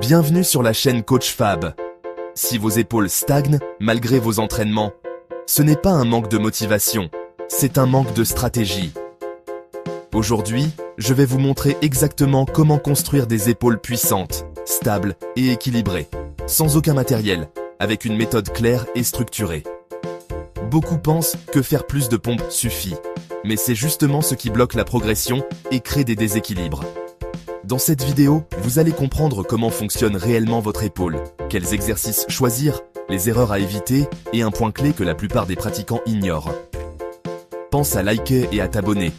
Bienvenue sur la chaîne Coach Fab. Si vos épaules stagnent malgré vos entraînements, ce n'est pas un manque de motivation, c'est un manque de stratégie. Aujourd'hui, je vais vous montrer exactement comment construire des épaules puissantes, stables et équilibrées, sans aucun matériel, avec une méthode claire et structurée. Beaucoup pensent que faire plus de pompes suffit, mais c'est justement ce qui bloque la progression et crée des déséquilibres. Dans cette vidéo, vous allez comprendre comment fonctionne réellement votre épaule, quels exercices choisir, les erreurs à éviter et un point clé que la plupart des pratiquants ignorent. Pense à liker et à t'abonner.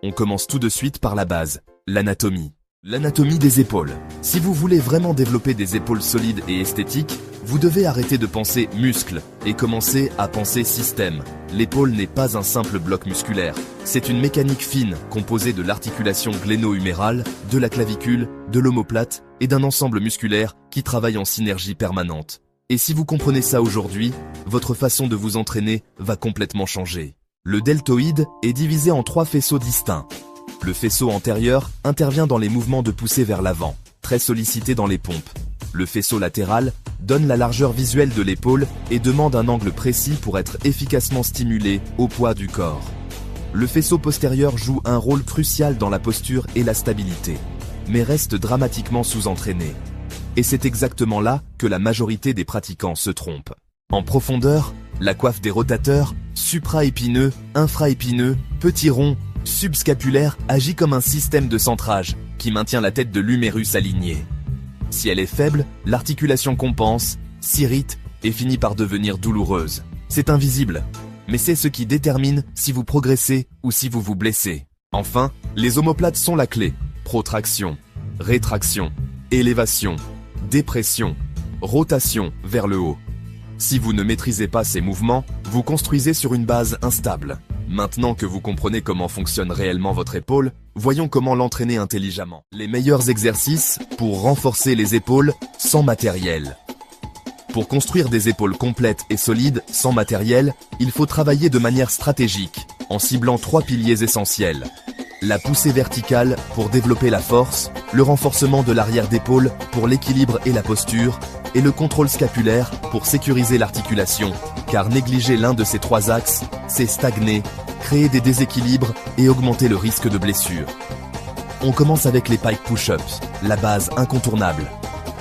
On commence tout de suite par la base, l'anatomie. L'anatomie des épaules. Si vous voulez vraiment développer des épaules solides et esthétiques, vous devez arrêter de penser muscles et commencer à penser système. L'épaule n'est pas un simple bloc musculaire. C'est une mécanique fine composée de l'articulation gléno-humérale, de la clavicule, de l'omoplate et d'un ensemble musculaire qui travaille en synergie permanente. Et si vous comprenez ça aujourd'hui, votre façon de vous entraîner va complètement changer. Le deltoïde est divisé en 3 faisceaux distincts. Le faisceau antérieur intervient dans les mouvements de poussée vers l'avant, très sollicité dans les pompes. Le faisceau latéral donne la largeur visuelle de l'épaule et demande un angle précis pour être efficacement stimulé au poids du corps. Le faisceau postérieur joue un rôle crucial dans la posture et la stabilité, mais reste dramatiquement sous-entraîné. Et c'est exactement là que la majorité des pratiquants se trompent. En profondeur, la coiffe des rotateurs, supraépineux, infraépineux, petit rond, subscapulaire agit comme un système de centrage qui maintient la tête de l'humérus alignée. Si elle est faible, l'articulation compense, s'irrite et finit par devenir douloureuse. C'est invisible, mais c'est ce qui détermine si vous progressez ou si vous vous blessez. Enfin, les omoplates sont la clé. Protraction, rétraction, élévation, dépression, rotation vers le haut. Si vous ne maîtrisez pas ces mouvements, vous construisez sur une base instable. Maintenant que vous comprenez comment fonctionne réellement votre épaule, voyons comment l'entraîner intelligemment. Les meilleurs exercices pour renforcer les épaules sans matériel. Pour construire des épaules complètes et solides sans matériel, il faut travailler de manière stratégique, en ciblant 3 piliers essentiels. La poussée verticale pour développer la force, le renforcement de l'arrière d'épaule pour l'équilibre et la posture, et le contrôle scapulaire pour sécuriser l'articulation, car négliger l'un de ces 3 axes, c'est stagner, créer des déséquilibres et augmenter le risque de blessure. On commence avec les pike push-ups, la base incontournable.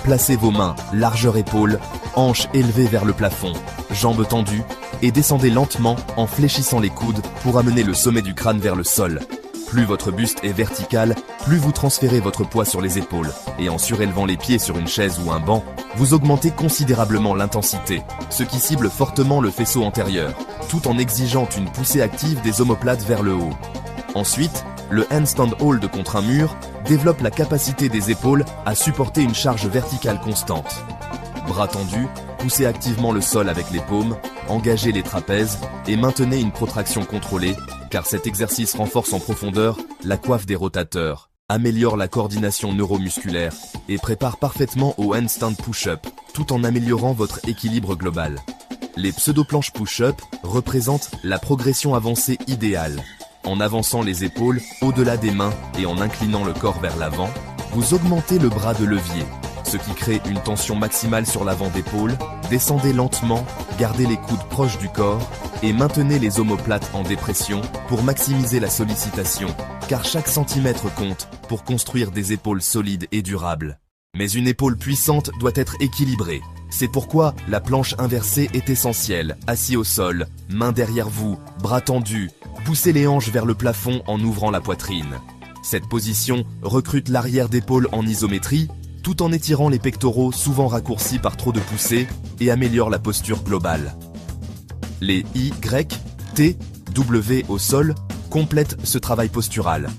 Placez vos mains, largeur épaule, hanches élevées vers le plafond, jambes tendues, et descendez lentement en fléchissant les coudes pour amener le sommet du crâne vers le sol. Plus votre buste est vertical, plus vous transférez votre poids sur les épaules, et en surélevant les pieds sur une chaise ou un banc, vous augmentez considérablement l'intensité, ce qui cible fortement le faisceau antérieur, tout en exigeant une poussée active des omoplates vers le haut. Ensuite, le handstand hold contre un mur développe la capacité des épaules à supporter une charge verticale constante. Bras tendus, poussez activement le sol avec les paumes, engagez les trapèzes et maintenez une protraction contrôlée, car cet exercice renforce en profondeur la coiffe des rotateurs, améliore la coordination neuromusculaire et prépare parfaitement au handstand push-up, tout en améliorant votre équilibre global. Les pseudo-planches push-up représentent la progression avancée idéale. En avançant les épaules au-delà des mains et en inclinant le corps vers l'avant, vous augmentez le bras de levier, ce qui crée une tension maximale sur l'avant d'épaule. Descendez lentement, gardez les coudes proches du corps et maintenez les omoplates en dépression pour maximiser la sollicitation, car chaque centimètre compte pour construire des épaules solides et durables. Mais une épaule puissante doit être équilibrée. C'est pourquoi la planche inversée est essentielle. Assis au sol, mains derrière vous, bras tendus, poussez les hanches vers le plafond en ouvrant la poitrine. Cette position recrute l'arrière d'épaule en isométrie, tout en étirant les pectoraux souvent raccourcis par trop de poussée et améliore la posture globale. Les Y, T, W au sol complètent ce travail postural.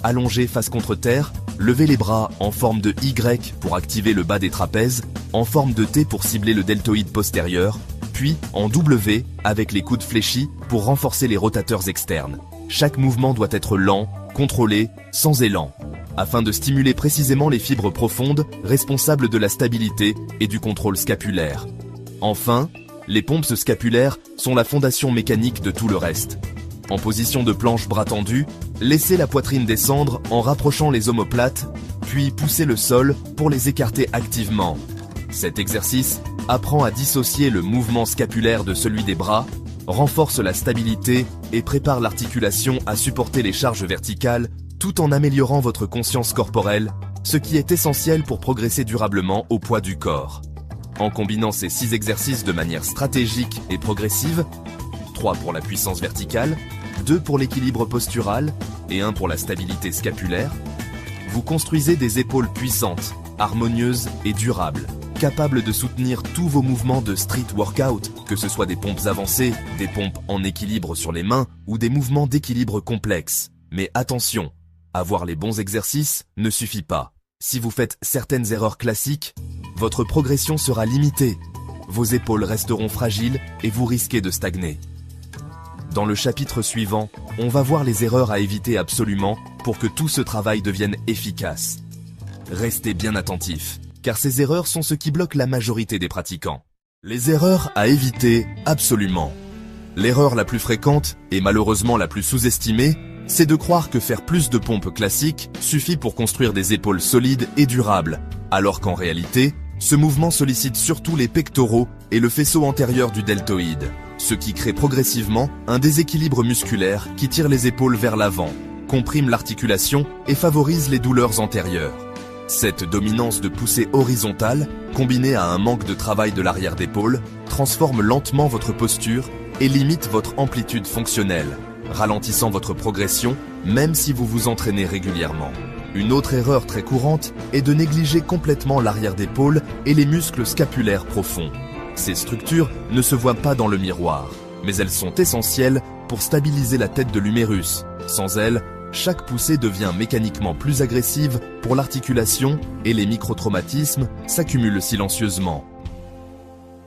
Allongez face contre terre, levez les bras en forme de Y pour activer le bas des trapèzes, en forme de T pour cibler le deltoïde postérieur, puis en W avec les coudes fléchis pour renforcer les rotateurs externes. Chaque mouvement doit être lent, contrôlé, sans élan, afin de stimuler précisément les fibres profondes responsables de la stabilité et du contrôle scapulaire. Enfin, les pompes scapulaires sont la fondation mécanique de tout le reste. En position de planche bras tendus, laissez la poitrine descendre en rapprochant les omoplates, puis poussez le sol pour les écarter activement. Cet exercice apprend à dissocier le mouvement scapulaire de celui des bras, renforce la stabilité et prépare l'articulation à supporter les charges verticales tout en améliorant votre conscience corporelle, ce qui est essentiel pour progresser durablement au poids du corps. En combinant ces 6 exercices de manière stratégique et progressive, 3 pour la puissance verticale, 2 pour l'équilibre postural et 1 pour la stabilité scapulaire, vous construisez des épaules puissantes, harmonieuses et durables, capables de soutenir tous vos mouvements de street workout, que ce soit des pompes avancées, des pompes en équilibre sur les mains ou des mouvements d'équilibre complexes. Mais attention, avoir les bons exercices ne suffit pas. Si vous faites certaines erreurs classiques, votre progression sera limitée. Vos épaules resteront fragiles et vous risquez de stagner. Dans le chapitre suivant, on va voir les erreurs à éviter absolument pour que tout ce travail devienne efficace. Restez bien attentifs, car ces erreurs sont ce qui bloque la majorité des pratiquants. Les erreurs à éviter absolument. L'erreur la plus fréquente, et malheureusement la plus sous-estimée, c'est de croire que faire plus de pompes classiques suffit pour construire des épaules solides et durables, alors qu'en réalité, ce mouvement sollicite surtout les pectoraux et le faisceau antérieur du deltoïde, ce qui crée progressivement un déséquilibre musculaire qui tire les épaules vers l'avant, comprime l'articulation et favorise les douleurs antérieures. Cette dominance de poussée horizontale, combinée à un manque de travail de l'arrière d'épaule, transforme lentement votre posture et limite votre amplitude fonctionnelle, ralentissant votre progression même si vous vous entraînez régulièrement. Une autre erreur très courante est de négliger complètement l'arrière d'épaule et les muscles scapulaires profonds. Ces structures ne se voient pas dans le miroir, mais elles sont essentielles pour stabiliser la tête de l'humérus. Sans elles, chaque poussée devient mécaniquement plus agressive pour l'articulation et les microtraumatismes s'accumulent silencieusement.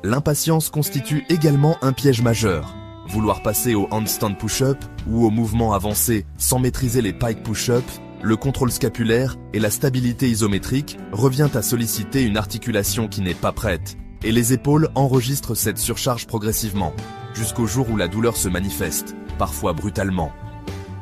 L'impatience constitue également un piège majeur. Vouloir passer au handstand push-up ou au mouvement avancé sans maîtriser les pike push-up, le contrôle scapulaire et la stabilité isométrique revient à solliciter une articulation qui n'est pas prête, et les épaules enregistrent cette surcharge progressivement, jusqu'au jour où la douleur se manifeste, parfois brutalement.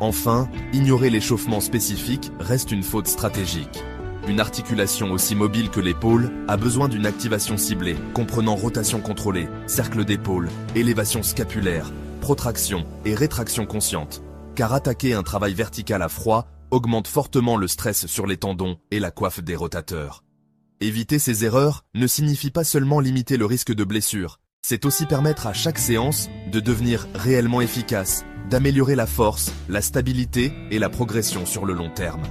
Enfin, ignorer l'échauffement spécifique reste une faute stratégique. Une articulation aussi mobile que l'épaule a besoin d'une activation ciblée, comprenant rotation contrôlée, cercle d'épaule, élévation scapulaire, protraction et rétraction consciente, car attaquer un travail vertical à froid augmente fortement le stress sur les tendons et la coiffe des rotateurs. Éviter ces erreurs ne signifie pas seulement limiter le risque de blessure, c'est aussi permettre à chaque séance de devenir réellement efficace, d'améliorer la force, la stabilité et la progression sur le long terme.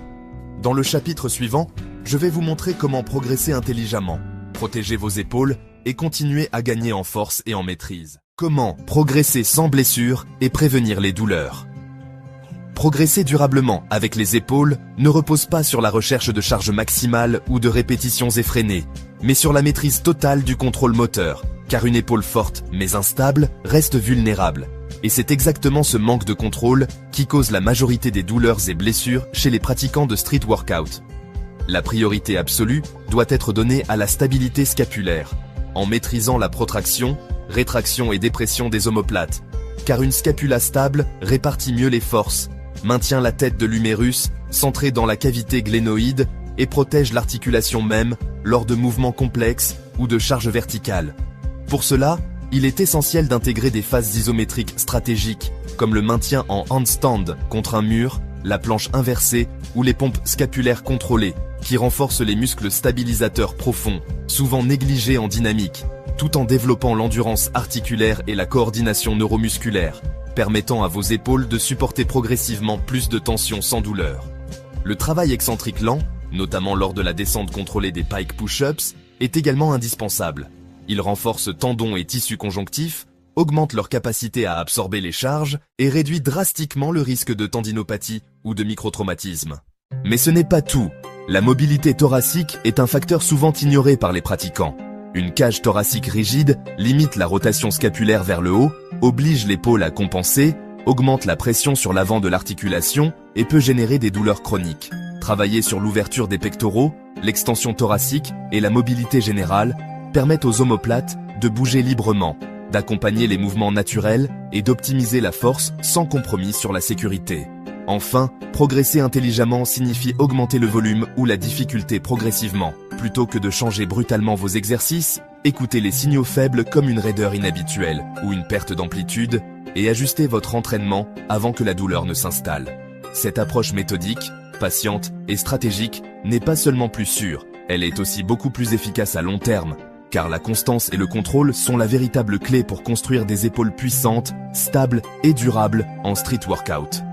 Dans le chapitre suivant, je vais vous montrer comment progresser intelligemment, protéger vos épaules et continuer à gagner en force et en maîtrise. Comment progresser sans blessure et prévenir les douleurs. Progresser durablement avec les épaules ne repose pas sur la recherche de charge maximale ou de répétitions effrénées, mais sur la maîtrise totale du contrôle moteur, car une épaule forte mais instable reste vulnérable. Et c'est exactement ce manque de contrôle qui cause la majorité des douleurs et blessures chez les pratiquants de street workout. La priorité absolue doit être donnée à la stabilité scapulaire, en maîtrisant la protraction, rétraction et dépression des omoplates, car une scapula stable répartit mieux les forces, maintient la tête de l'humérus centrée dans la cavité glénoïde et protège l'articulation même lors de mouvements complexes ou de charges verticales. Pour cela, il est essentiel d'intégrer des phases isométriques stratégiques, comme le maintien en handstand contre un mur, la planche inversée ou les pompes scapulaires contrôlées, qui renforcent les muscles stabilisateurs profonds, souvent négligés en dynamique, tout en développant l'endurance articulaire et la coordination neuromusculaire, permettant à vos épaules de supporter progressivement plus de tension sans douleur. Le travail excentrique lent, notamment lors de la descente contrôlée des pike push-ups, est également indispensable. Il renforce tendons et tissus conjonctifs, augmente leur capacité à absorber les charges et réduit drastiquement le risque de tendinopathie ou de microtraumatisme. Mais ce n'est pas tout. La mobilité thoracique est un facteur souvent ignoré par les pratiquants. Une cage thoracique rigide limite la rotation scapulaire vers le haut, oblige l'épaule à compenser, augmente la pression sur l'avant de l'articulation et peut générer des douleurs chroniques. Travailler sur l'ouverture des pectoraux, l'extension thoracique et la mobilité générale permettent aux omoplates de bouger librement, d'accompagner les mouvements naturels et d'optimiser la force sans compromis sur la sécurité. Enfin, progresser intelligemment signifie augmenter le volume ou la difficulté progressivement. Plutôt que de changer brutalement vos exercices, écoutez les signaux faibles comme une raideur inhabituelle ou une perte d'amplitude et ajustez votre entraînement avant que la douleur ne s'installe. Cette approche méthodique, patiente et stratégique n'est pas seulement plus sûre, elle est aussi beaucoup plus efficace à long terme, car la constance et le contrôle sont la véritable clé pour construire des épaules puissantes, stables et durables en street workout.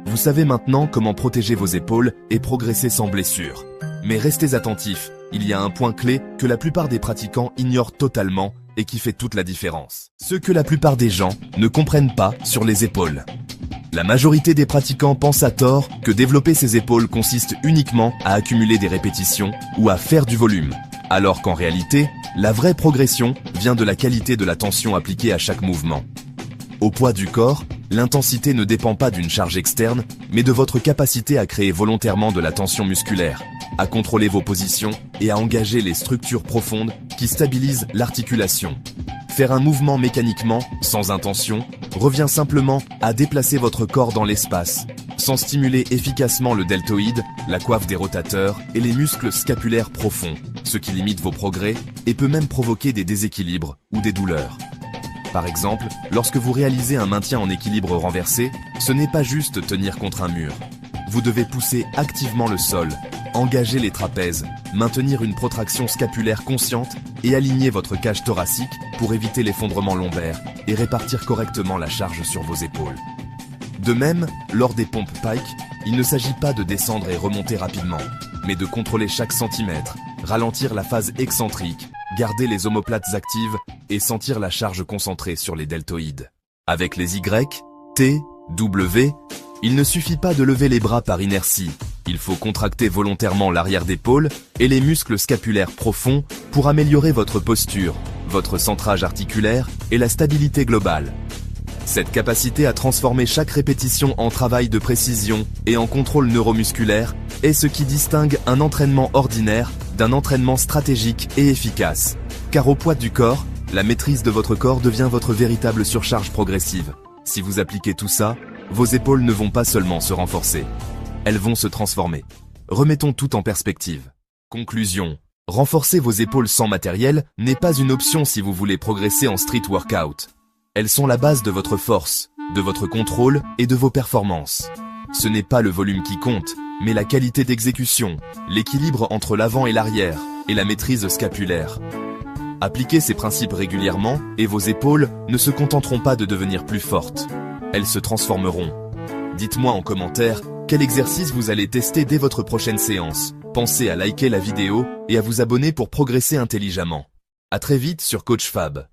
Vous savez maintenant comment protéger vos épaules et progresser sans blessure. Mais restez attentifs, il y a un point clé que la plupart des pratiquants ignorent totalement et qui fait toute la différence. Ce que la plupart des gens ne comprennent pas sur les épaules. La majorité des pratiquants pensent à tort que développer ses épaules consiste uniquement à accumuler des répétitions ou à faire du volume, alors qu'en réalité, la vraie progression vient de la qualité de la tension appliquée à chaque mouvement. Au poids du corps, l'intensité ne dépend pas d'une charge externe, mais de votre capacité à créer volontairement de la tension musculaire, à contrôler vos positions et à engager les structures profondes qui stabilisent l'articulation. Faire un mouvement mécaniquement, sans intention, revient simplement à déplacer votre corps dans l'espace, sans stimuler efficacement le deltoïde, la coiffe des rotateurs et les muscles scapulaires profonds, ce qui limite vos progrès et peut même provoquer des déséquilibres ou des douleurs. Par exemple, lorsque vous réalisez un maintien en équilibre renversé, ce n'est pas juste tenir contre un mur. Vous devez pousser activement le sol, engager les trapèzes, maintenir une protraction scapulaire consciente et aligner votre cage thoracique pour éviter l'effondrement lombaire et répartir correctement la charge sur vos épaules. De même, lors des pompes pike, il ne s'agit pas de descendre et remonter rapidement, mais de contrôler chaque centimètre, ralentir la phase excentrique, garder les omoplates actives et sentir la charge concentrée sur les deltoïdes. Avec les Y, T, W, il ne suffit pas de lever les bras par inertie. Il faut contracter volontairement l'arrière d'épaule et les muscles scapulaires profonds pour améliorer votre posture, votre centrage articulaire et la stabilité globale. Cette capacité à transformer chaque répétition en travail de précision et en contrôle neuromusculaire est ce qui distingue un entraînement ordinaire d'un entraînement stratégique et efficace. Car au poids du corps, la maîtrise de votre corps devient votre véritable surcharge progressive. Si vous appliquez tout ça, vos épaules ne vont pas seulement se renforcer, elles vont se transformer. Remettons tout en perspective. Conclusion. Renforcer vos épaules sans matériel n'est pas une option si vous voulez progresser en street workout. Elles sont la base de votre force, de votre contrôle et de vos performances. Ce n'est pas le volume qui compte, mais la qualité d'exécution, l'équilibre entre l'avant et l'arrière, et la maîtrise scapulaire. Appliquez ces principes régulièrement et vos épaules ne se contenteront pas de devenir plus fortes. Elles se transformeront. Dites-moi en commentaire quel exercice vous allez tester dès votre prochaine séance. Pensez à liker la vidéo et à vous abonner pour progresser intelligemment. À très vite sur Coach Fab.